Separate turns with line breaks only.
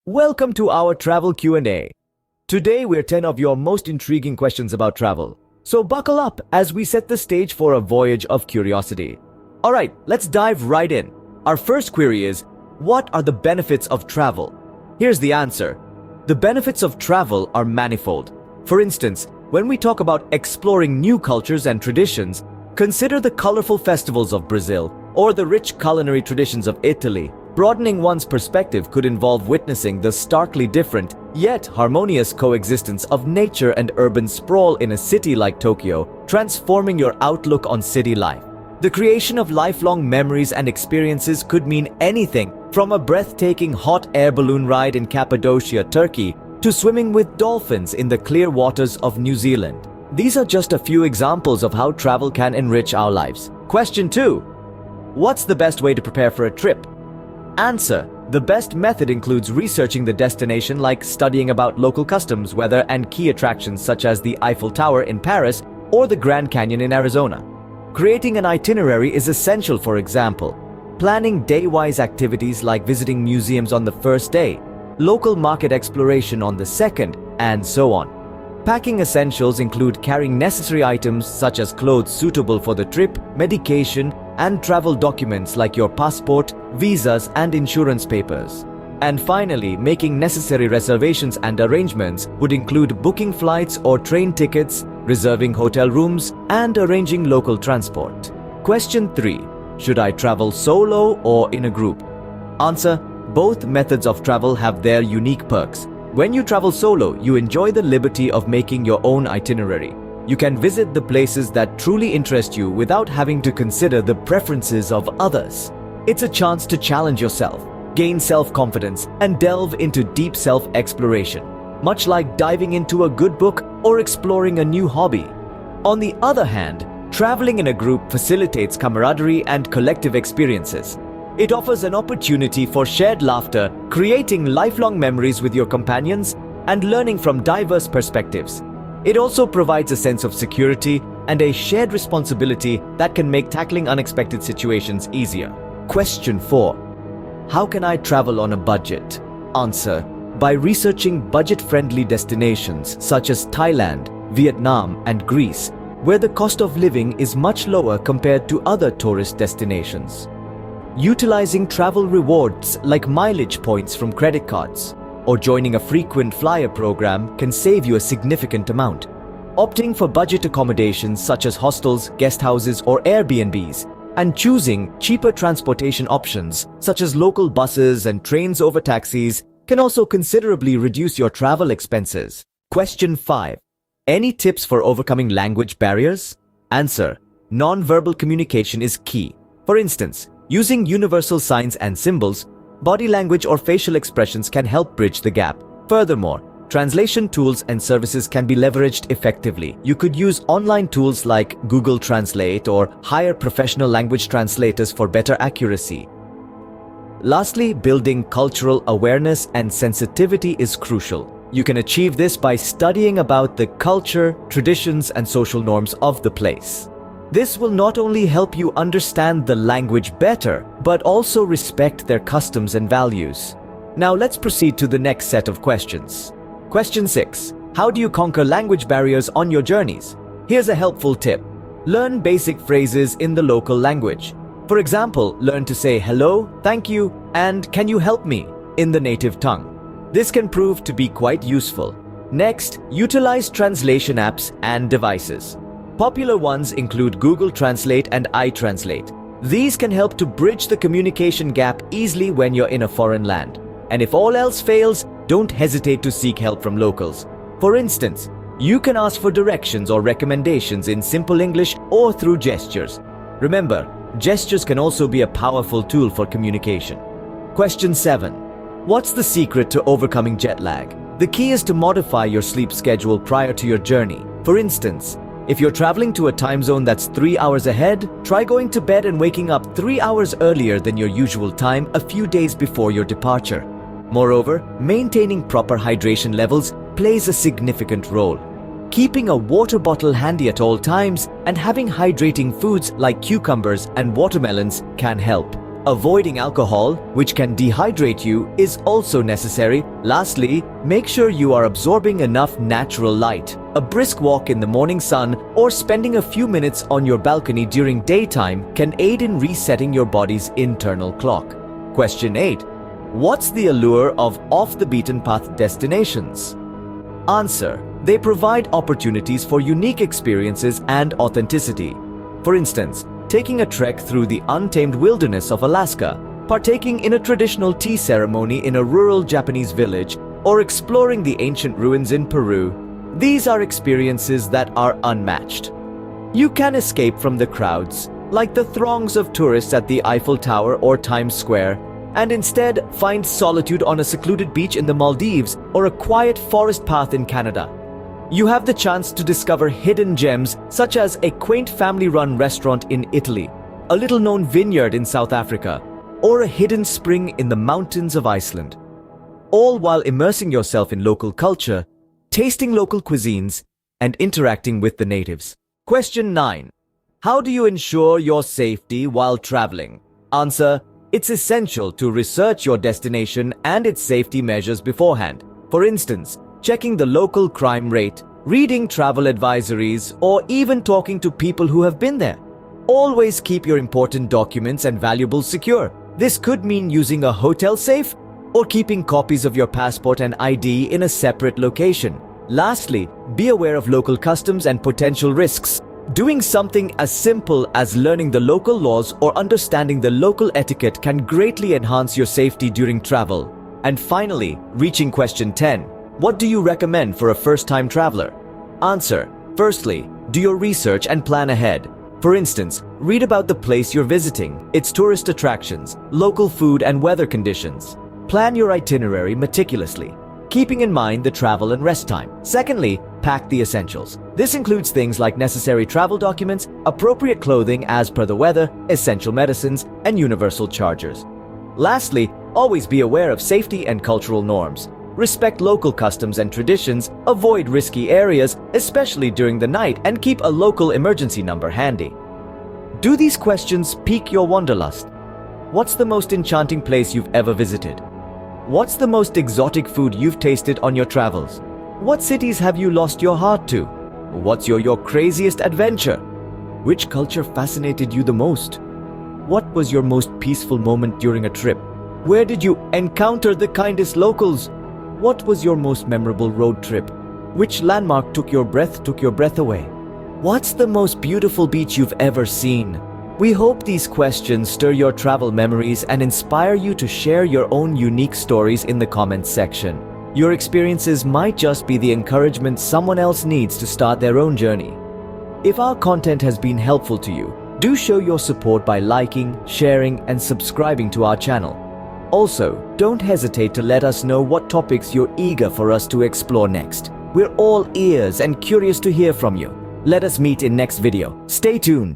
Welcome to our travel Q&A. Today we're 10 of your most intriguing questions about travel. So buckle up as we set the stage for a voyage of curiosity. Alright, let's dive right in. Our first query is, what are the benefits of travel? Here's the answer. The benefits of travel are manifold. For instance, when we talk about exploring new cultures and traditions, consider the colorful festivals of Brazil or the rich culinary traditions of Italy. Broadening one's perspective could involve witnessing the starkly different, yet harmonious coexistence of nature and urban sprawl in a city like Tokyo, transforming your outlook on city life. The creation of lifelong memories and experiences could mean anything from a breathtaking hot air balloon ride in Cappadocia, Turkey, to swimming with dolphins in the clear waters of New Zealand. These are just a few examples of how travel can enrich our lives. Question 2. What's the best way to prepare for a trip? Answer. The best method includes researching the destination, like studying about local customs, weather, and key attractions such as the Eiffel Tower in Paris or the Grand Canyon in Arizona. Creating an itinerary is essential. For example, planning day-wise activities like visiting museums on the first day, local market exploration on the second, and so on. Packing essentials include carrying necessary items such as clothes suitable for the trip, medication, and travel documents like your passport, visas, and insurance papers. And finally, making necessary reservations and arrangements would include booking flights or train tickets, reserving hotel rooms, and arranging local transport. Question 3. Should I travel solo or in a group? Answer. Both methods of travel have their unique perks. When you travel solo, you enjoy the liberty of making your own itinerary. You can visit the places that truly interest you without having to consider the preferences of others. It's a chance to challenge yourself, gain self-confidence, and delve into deep self-exploration, much like diving into a good book or exploring a new hobby. On the other hand, traveling in a group facilitates camaraderie and collective experiences. It offers an opportunity for shared laughter, creating lifelong memories with your companions, and learning from diverse perspectives. It also provides a sense of security and a shared responsibility that can make tackling unexpected situations easier. Question 4. How can I travel on a budget? Answer. By researching budget-friendly destinations such as Thailand, Vietnam, and Greece, where the cost of living is much lower compared to other tourist destinations. Utilizing travel rewards like mileage points from credit cards, or joining a frequent flyer program can save you a significant amount. Opting for budget accommodations such as hostels, guest houses, or Airbnbs, and choosing cheaper transportation options such as local buses and trains over taxis can also considerably reduce your travel expenses. Question 5. Any tips for overcoming language barriers? Answer. Non-verbal communication is key. For instance, using universal signs and symbols, body language or facial expressions can help bridge the gap. Furthermore, translation tools and services can be leveraged effectively. You could use online tools like Google Translate or hire professional language translators for better accuracy. Lastly, building cultural awareness and sensitivity is crucial. You can achieve this by studying about the culture, traditions, and social norms of the place. This will not only help you understand the language better, but also respect their customs and values. Now let's proceed to the next set of questions. Question 6. How do you conquer language barriers on your journeys? Here's a helpful tip. Learn basic phrases in the local language. For example, learn to say hello, thank you, and can you help me in the native tongue. This can prove to be quite useful. Next, utilize translation apps and devices. Popular ones include Google Translate and iTranslate. These can help to bridge the communication gap easily when you're in a foreign land. And if all else fails, don't hesitate to seek help from locals. For instance, you can ask for directions or recommendations in simple English or through gestures. Remember, gestures can also be a powerful tool for communication. Question 7. What's the secret to overcoming jet lag? The key is to modify your sleep schedule prior to your journey. For instance, if you're traveling to a time zone that's 3 hours ahead, try going to bed and waking up 3 hours earlier than your usual time a few days before your departure. Moreover, maintaining proper hydration levels plays a significant role. Keeping a water bottle handy at all times and having hydrating foods like cucumbers and watermelons can help. Avoiding alcohol, which can dehydrate you, is also necessary. Lastly, make sure you are absorbing enough natural light. A brisk walk in the morning sun or spending a few minutes on your balcony during daytime can aid in resetting your body's internal clock. Question 8. What's the allure of off-the-beaten-path destinations? Answer. They provide opportunities for unique experiences and authenticity. For instance, taking a trek through the untamed wilderness of Alaska, partaking in a traditional tea ceremony in a rural Japanese village, or exploring the ancient ruins in Peru. These are experiences that are unmatched. You can escape from the crowds, like the throngs of tourists at the Eiffel Tower or Times Square, and instead find solitude on a secluded beach in the Maldives or a quiet forest path in Canada. You have the chance to discover hidden gems such as a quaint family-run restaurant in Italy, a little-known vineyard in South Africa, or a hidden spring in the mountains of Iceland. All while immersing yourself in local culture, tasting local cuisines, and interacting with the natives. Question 9. How do you ensure your safety while traveling? Answer. It's essential to research your destination and its safety measures beforehand. For instance, checking the local crime rate, reading travel advisories, or even talking to people who have been there. Always keep your important documents and valuables secure. This could mean using a hotel safe or keeping copies of your passport and ID in a separate location. Lastly, be aware of local customs and potential risks. Doing something as simple as learning the local laws or understanding the local etiquette can greatly enhance your safety during travel. And finally, reaching question 10. What do you recommend for a first-time traveler? Answer. Firstly, do your research and plan ahead. For instance, read about the place you're visiting, its tourist attractions, local food and weather conditions. Plan your itinerary meticulously, keeping in mind the travel and rest time. Secondly, pack the essentials. This includes things like necessary travel documents, appropriate clothing as per the weather, essential medicines, and universal chargers. Lastly, always be aware of safety and cultural norms. Respect local customs and traditions, avoid risky areas, especially during the night, and keep a local emergency number handy. Do these questions pique your wanderlust? What's the most enchanting place you've ever visited? What's the most exotic food you've tasted on your travels? What cities have you lost your heart to? What's your craziest adventure? Which culture fascinated you the most? What was your most peaceful moment during a trip? Where did you encounter the kindest locals? What was your most memorable road trip? Which landmark took your breath away? What's the most beautiful beach you've ever seen? We hope these questions stir your travel memories and inspire you to share your own unique stories in the comments section. Your experiences might just be the encouragement someone else needs to start their own journey. If our content has been helpful to you, do show your support by liking, sharing, and subscribing to our channel. Also, don't hesitate to let us know what topics you're eager for us to explore next. We're all ears and curious to hear from you. Let us meet in next video. Stay tuned.